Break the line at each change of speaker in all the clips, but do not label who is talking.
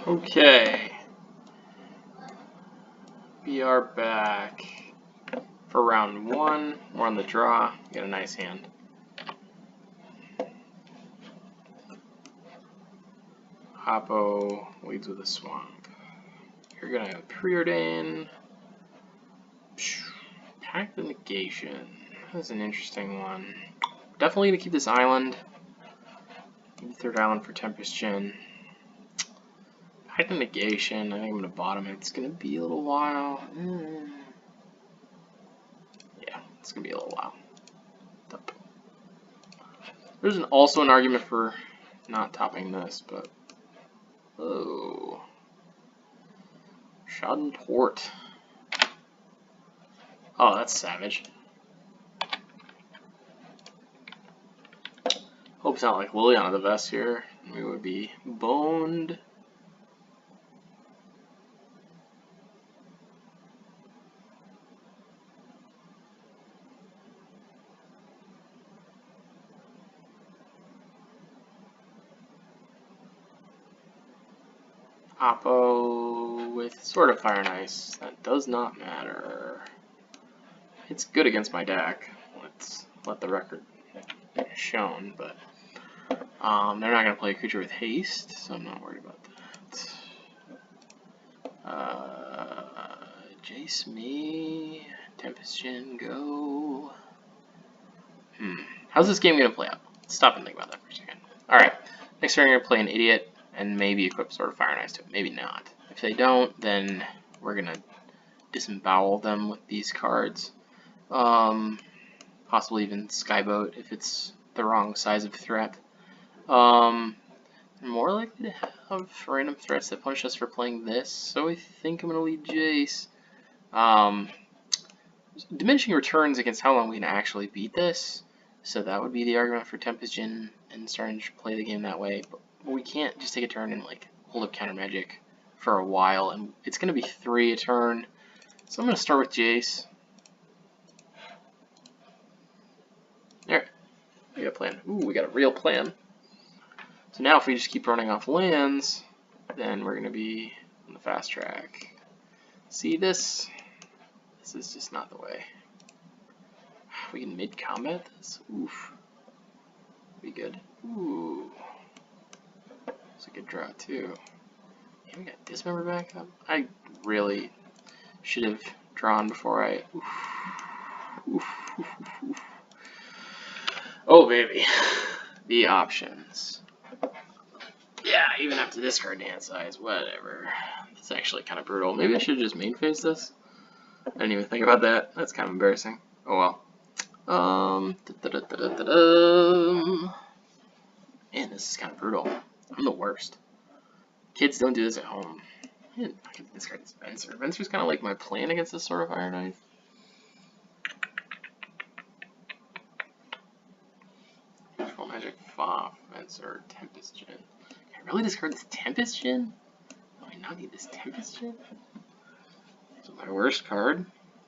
Okay. We are back for round one. We're on the draw. Got a nice hand. Oppo leads with a swamp. You're gonna preordain. Attack the negation. That's an interesting one. Definitely gonna keep this island. Keep the third island for Tempest Djinn. Attack the negation. I think I'm gonna bottom it. It's gonna be a little while. Yeah, it's gonna be a little while. There's also an argument for not topping this, but oh, Schaden Tort. Oh, that's savage. Hope it's not like Liliana the Vest here. We would be boned. Oppo with Sword of Fire and Ice. That does not matter. It's good against my deck. Let's let the record be shown, but they're not going to play a creature with haste, so I'm not worried about that. Jace me, Tempest Djinn, go. How's this game going to play out? Let's stop and think about that for a second. Alright, next turn you're going to play an Idiot and maybe equip Sword of Fire and Ice to it. Maybe not. If they don't, then we're going to disembowel them with these cards. Possibly even Skyboat if it's the wrong size of threat. More likely to have random threats that punish us for playing this, so I think I'm going to lead Jace. Diminishing returns against how long we can actually beat this, so that would be the argument for Tempest Djinn and starting to play the game that way. But we can't just take a turn and like hold up counter magic for a while, and it's going to be 3 a turn. So I'm going to start with Jace. Alright, we got a plan. Ooh, we got a real plan. So now if we just keep running off lands, then we're going to be on the fast track. See this? This is just not the way. We can mid-combat this? Oof. Be good. Ooh. It's a good draw too. Yeah, we got Dismember back up. I really should have drawn before I... Oof. Oof. Oof. Oof. Oh baby. The options. Yeah, I even have to discard Dance Size, whatever. It's actually kind of brutal. Maybe I should have just main phased this. I didn't even think about that. That's kind of embarrassing. Oh well. Man, this is kind of brutal. I'm the worst. Kids don't do this at home. Man, I can discard Spencer. Spencer's kind of like my plan against this Sword of Fire and Ice. Control Magic, Fa, Spencer, Tempest Djinn. Can I really discard this Tempest Djinn? Do I not need this Tempest Djinn? So my worst card.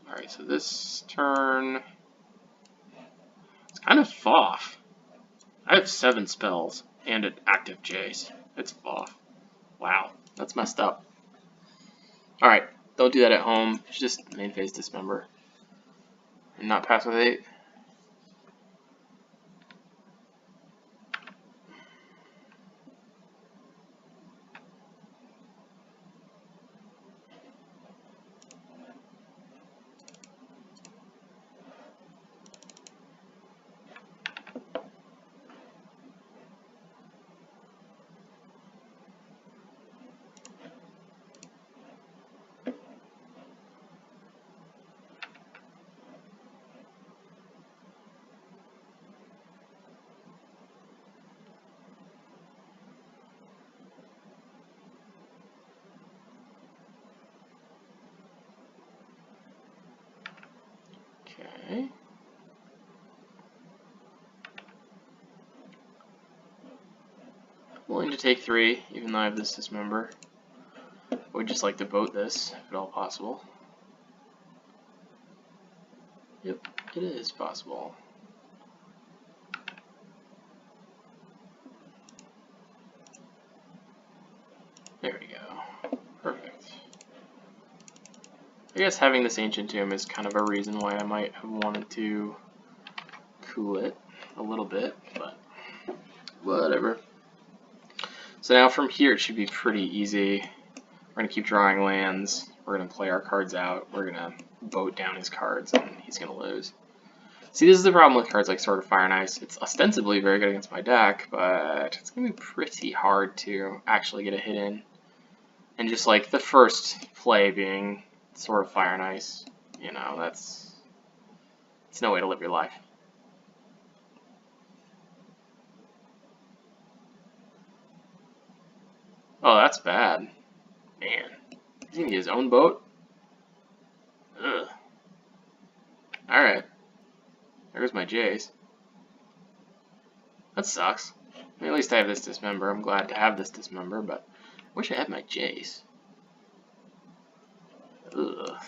Alright, so this turn... It's kind of Foff. I have 7 spells and an active Jace. It's Foff. Wow, that's messed up. Alright, don't do that at home. Just main phase Dismember. And not pass with 8. Okay. Willing to take 3, even though I have this Dismember. I would just like to vote this, if at all possible. Yep, it is possible. There we go. guess having this Ancient Tomb is kind of a reason why I might have wanted to cool it a little bit, but whatever. So now from here it should be pretty easy. We're going to keep drawing lands. We're going to play our cards out. We're going to vote down his cards, and he's going to lose. See, this is the problem with cards like Sword of Fire and Ice. It's ostensibly very good against my deck, but it's going to be pretty hard to actually get a hit in. And just like the first play being Sword of Fire and Ice, you know, it's no way to live your life. Oh, that's bad. Man. He's gonna get his own boat? Ugh. Alright. There's my Jace. That sucks. I mean, at least I have this Dismember. I'm glad to have this Dismember, but I wish I had my Jace. Ugh.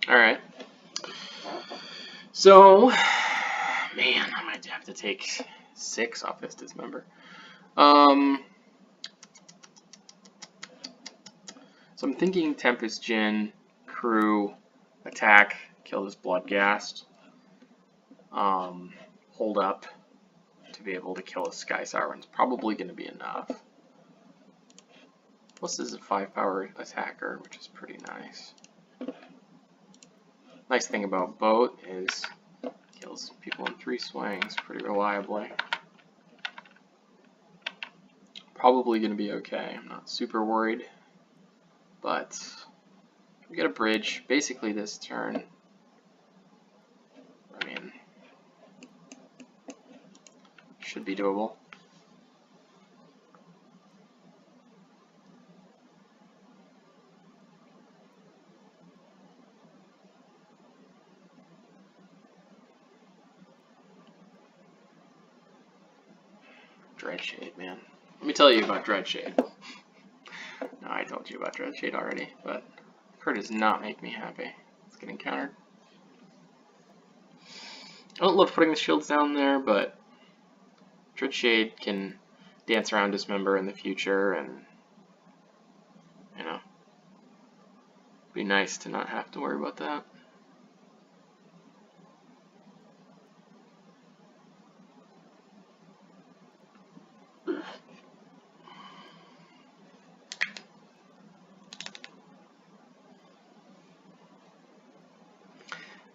Alright. So, man, I might have to take 6 off this Dismember. So I'm thinking Tempest Djinn, Crew, attack, kill this Bloodghast, hold up to be able to kill a Sky Siren's probably going to be enough. Plus this is a 5-power attacker, which is pretty nice. Nice thing about Boat is kills people in 3 swings pretty reliably. Probably going to be okay. I'm not super worried. But we got a bridge basically this turn. I mean, should be doable. Dreadshade, man. Let me tell you about Dreadshade. No, I told you about Dreadshade already, but the card does not make me happy. It's getting countered. I don't love putting the shields down there, but Dreadshade can dance around Dismember in the future, and, you know, be nice to not have to worry about that.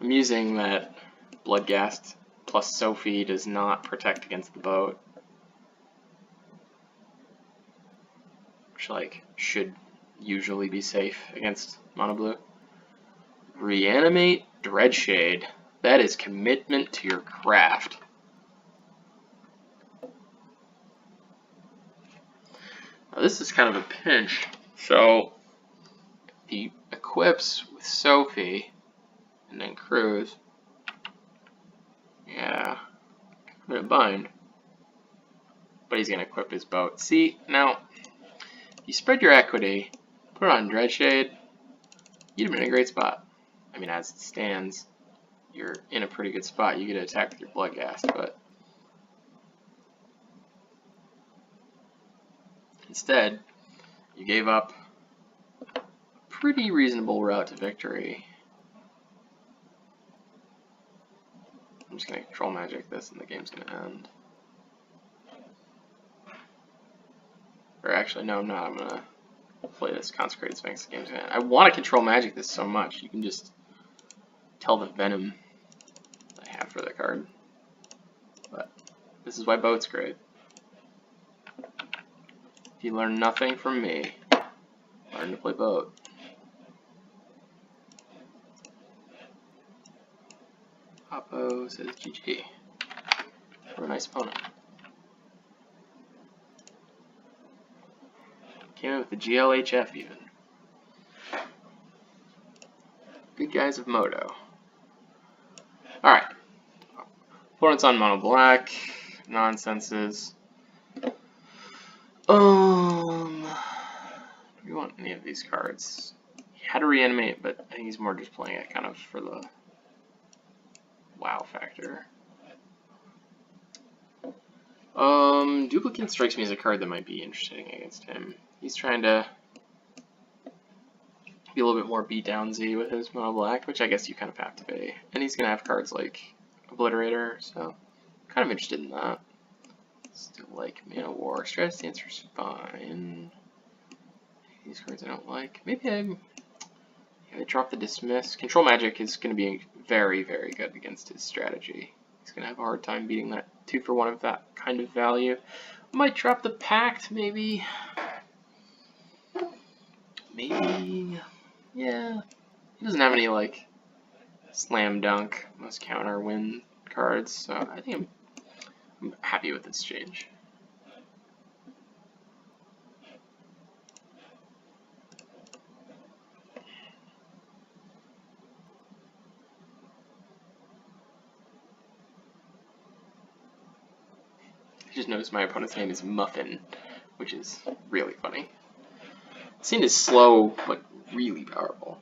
Amusing that Bloodghast plus Sophie does not protect against the Boat, which like should usually be safe against Mono Blue. Reanimate Dreadshade. That is commitment to your craft. Now this is kind of a pinch. So he equips with Sophie and then Cruz. Yeah, I'm gonna bind. But he's gonna equip his Boat. See, now, you spread your equity, put it on Dreadshade, you'd have been in a great spot. I mean, as it stands, you're in a pretty good spot. You get to attack with your Bloodghast, but instead, you gave up a pretty reasonable route to victory. I'm just going to Control Magic this and the game's going to end. Or actually, no, I'm not. I'm going to play this Consecrated Sphinx. The game's going to end. I want to Control Magic this so much. You can just tell the venom I have for the card. But this is why Boat's great. If you learn nothing from me, learn to play Boat. Oppo says GG. What a nice opponent. Came in with the GLHF even. Good guys of Moto. Alright. Opponent's on Mono Black. Nonsenses. Do we want any of these cards? He had to reanimate, but I think he's more just playing it kind of for the wow factor. Duplicate strikes me as a card that might be interesting against him. He's trying to be a little bit more beat downsy with his mono black, which I guess you kind of have to be. And he's gonna have cards like Obliterator, so kind of interested in that. Still like Mana War. Stratus Dancer's fine. These cards I don't like. Maybe I drop the Dismiss. Control Magic is going to be very, very good against his strategy. He's going to have a hard time beating that 2-for-1 of that kind of value. Might drop the Pact, maybe. Maybe. Yeah. He doesn't have any, like, slam dunk, must counter win cards, so I think I'm happy with this change. I just noticed my opponent's name is Muffin, which is really funny. Scene is slow, but really powerful.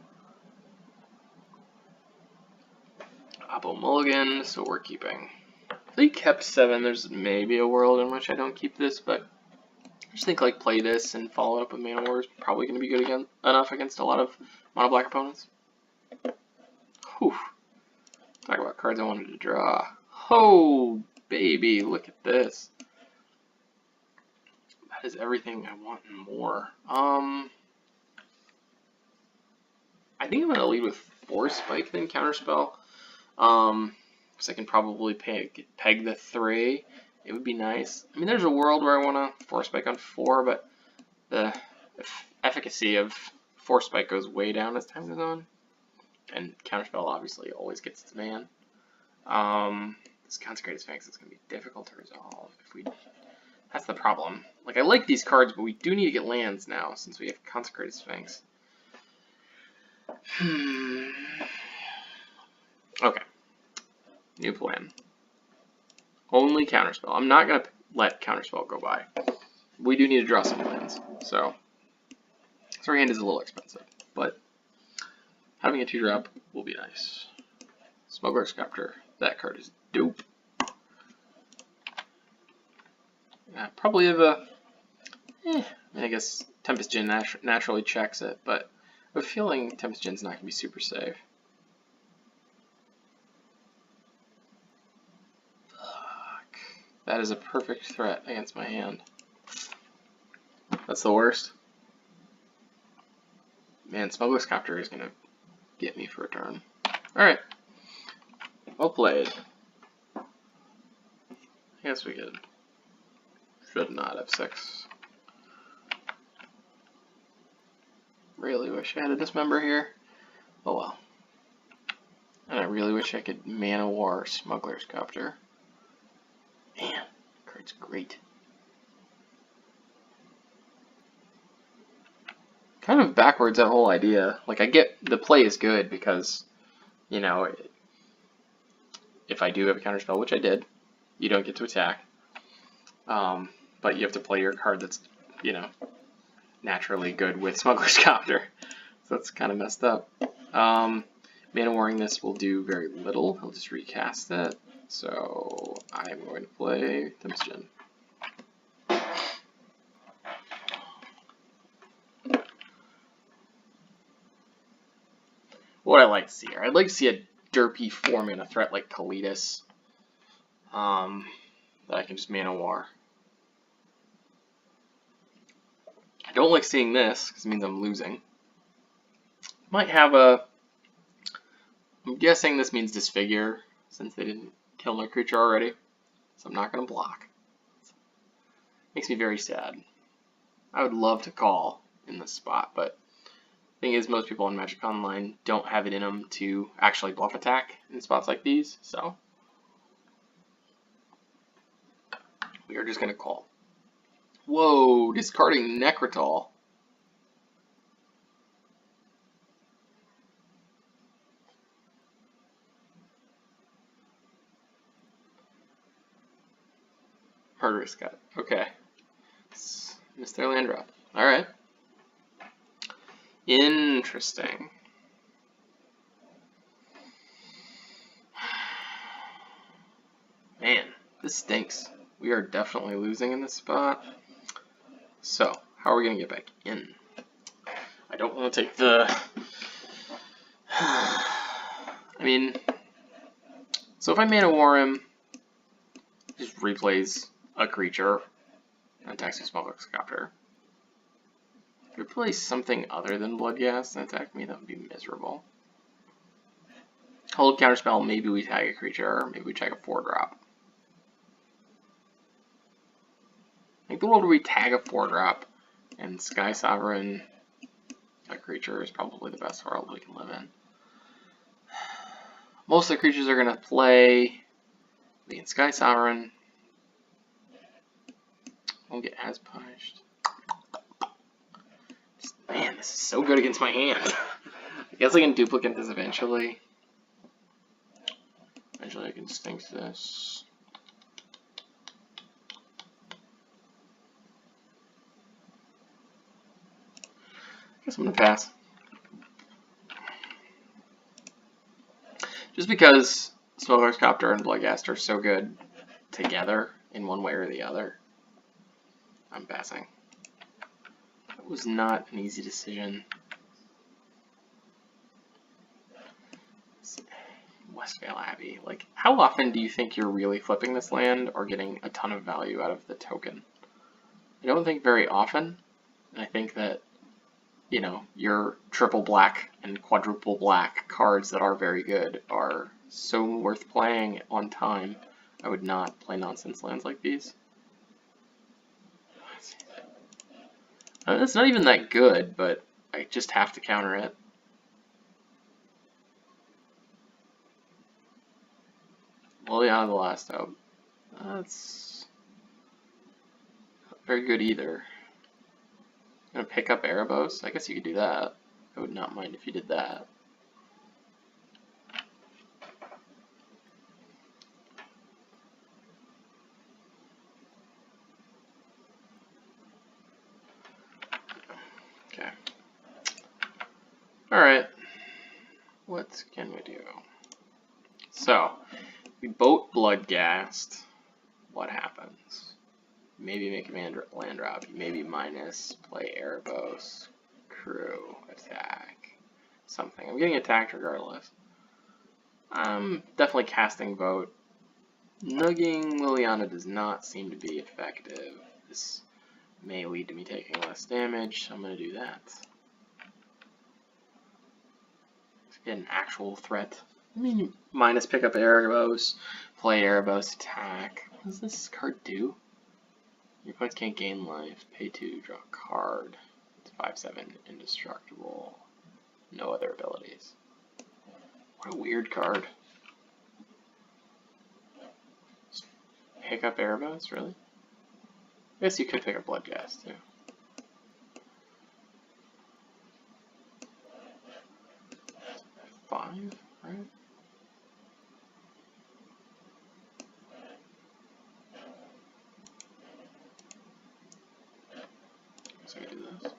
Oppo Mulligan, so we're keeping. If they kept 7, there's maybe a world in which I don't keep this, but I just think like play this and follow it up with Mana War is probably going to be good enough against a lot of mono black opponents. Whew. Talk about cards I wanted to draw. Oh, baby, look at this. That is everything I want and more. I think I'm going to lead with Force Spike then Counterspell. Because I can probably peg the 3. It would be nice. I mean, there's a world where I want to Force Spike on 4, but the efficacy of Force Spike goes way down as time goes on. And Counterspell obviously always gets its man. This Consecrated Sphinx is going to be difficult to resolve. That's the problem. Like, I like these cards, but we do need to get lands now, since we have Consecrated Sphinx. Okay. New plan. Only Counterspell. I'm not going to let Counterspell go by. We do need to draw some lands, so our hand is a little expensive, but having a 2-drop will be nice. Smuggler's Copter. That card is dope. Yeah, probably have a... I guess Tempest Djinn naturally checks it, but I have a feeling Tempest Djinn's not going to be super safe. Fuck. That is a perfect threat against my hand. That's the worst. Man, Smuggler's Copter is going to get me for a turn. Alright. Well played. I guess we should not have 6. Really wish I had a Dismember here. Oh well. And I really wish I could Mana War Smuggler's Copter. Man, card's great. Kind of backwards, that whole idea. Like, I get the play is good because, you know, if I do have a counterspell, which I did, you don't get to attack. But you have to play your card that's, you know, naturally good with Smuggler's Copter. So that's kind of messed up. Mana Warring this will do very little. I'll just recast it. So I'm going to play Tempest Djinn. What I'd like to see here, I'd like to see a derpy 4-mana threat like Kalitas that I can just Mana War. I don't like seeing this because it means I'm losing. Might have a... I'm guessing this means Disfigure since they didn't kill my creature already. So I'm not going to block. Makes me very sad. I would love to call in this spot, but the thing is most people in Magic Online don't have it in them to actually bluff attack in spots like these, so we are just going to call. Whoa, discarding Necrotal. Murderous Cut. Okay. Missed their land drop. Alright. Interesting. This stinks. We are definitely losing in this spot. So, how are we going to get back in? I don't want to take the... I mean... So if I Mana War him, just replays a creature and attacks with Smuggler's Copter. If it plays something other than Bloodghast and attack me, that would be miserable. Hold Counterspell, maybe we tag a creature, or maybe we tag a 4-drop. I think the world where we tag a 4-drop and Sky Sovereign a creature is probably the best world we can live in. Most of the creatures are going to play the Sky Sovereign. Won't get as punished. Man, this is so good against my hand. I guess I can duplicate this eventually. Eventually I can Sphinx this. I guess I'm going to pass. Just because Smuggler's Copter and Bloodghast are so good together in one way or the other, I'm passing. That was not an easy decision. Westvale Abbey. Like, how often do you think you're really flipping this land or getting a ton of value out of the token? I don't think very often. And I think that, you know, your triple black and quadruple black cards that are very good are so worth playing on time. I would not play nonsense lands like these. It's not even that good, but I just have to counter it. Liliana the Last Hope. That's not very good either. Gonna pick up Erebos? I guess you could do that. I would not mind if you did that. Okay. Alright. What can we do? So, we boat Bloodghast. What happens? Maybe make a land drop. Maybe minus, play Erebos, crew, attack, something. I'm getting attacked regardless. I'm definitely casting Vote. Nugging Liliana does not seem to be effective. This may lead to me taking less damage, so I'm going to do that. Let's get an actual threat. I mean, minus pick up Erebos, play Erebos, attack. What does this card do? Your opponents can't gain life. Pay 2, draw a card. It's 5/7, indestructible. No other abilities. What a weird card. Just pick up Erebos, really? I guess you could pick up Bloodghast too. Five, right? So we do this.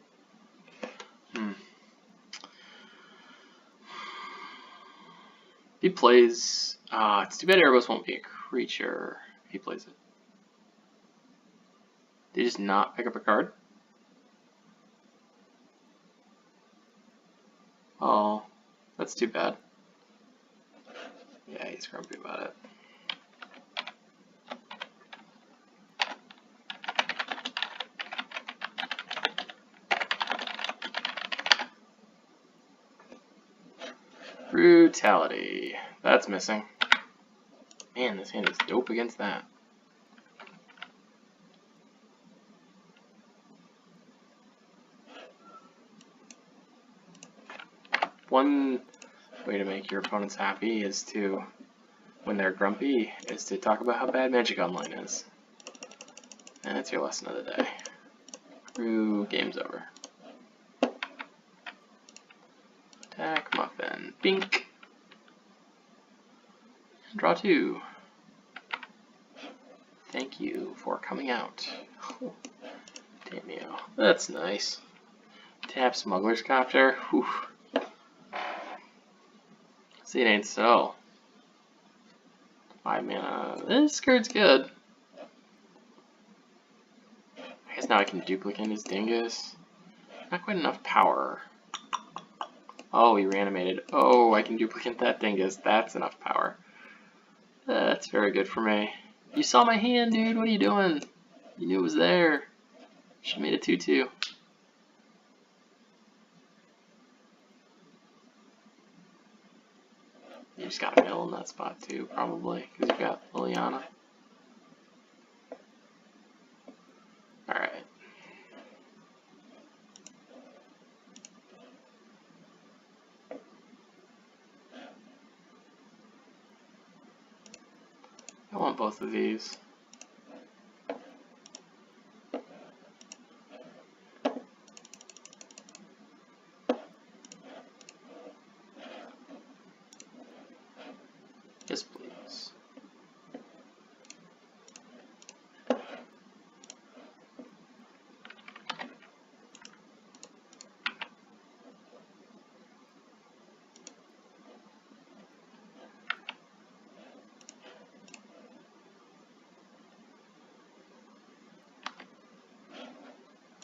If he plays, it's too bad Erebos won't be a creature if he plays it. Did he just not pick up a card? Oh, that's too bad. Yeah, he's grumpy about it. Brutality. That's missing. Man, this hand is dope against that. One way to make your opponents happy is to, when they're grumpy, is to talk about how bad Magic Online is. And that's your lesson of the day. Ooh, game's over. Attack, Muffin, Bink. Draw 2. Thank you for coming out. Oh, damn you. That's nice. Tap Smuggler's Copter. Whew. See, it ain't so. 5 mana. This card's good. guess now I can duplicate his dingus. Not quite enough power. Oh, he reanimated. Oh, I can duplicate that dingus. That's enough power. That's very good for me. You saw my hand, dude. What are you doing? You knew it was there. Should've made a 2-2. You just got a mill in that spot too, probably, because you've got Liliana. Alright. I want both of these. Yes, please.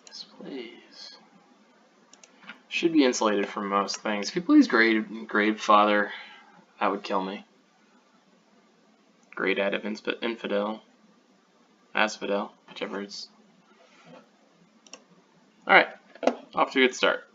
Yes, please. Should be insulated from most things. If he plays Gravefather, that would kill me. Great out of Infidel. Asphodel, whichever it's. Alright, off to a good start.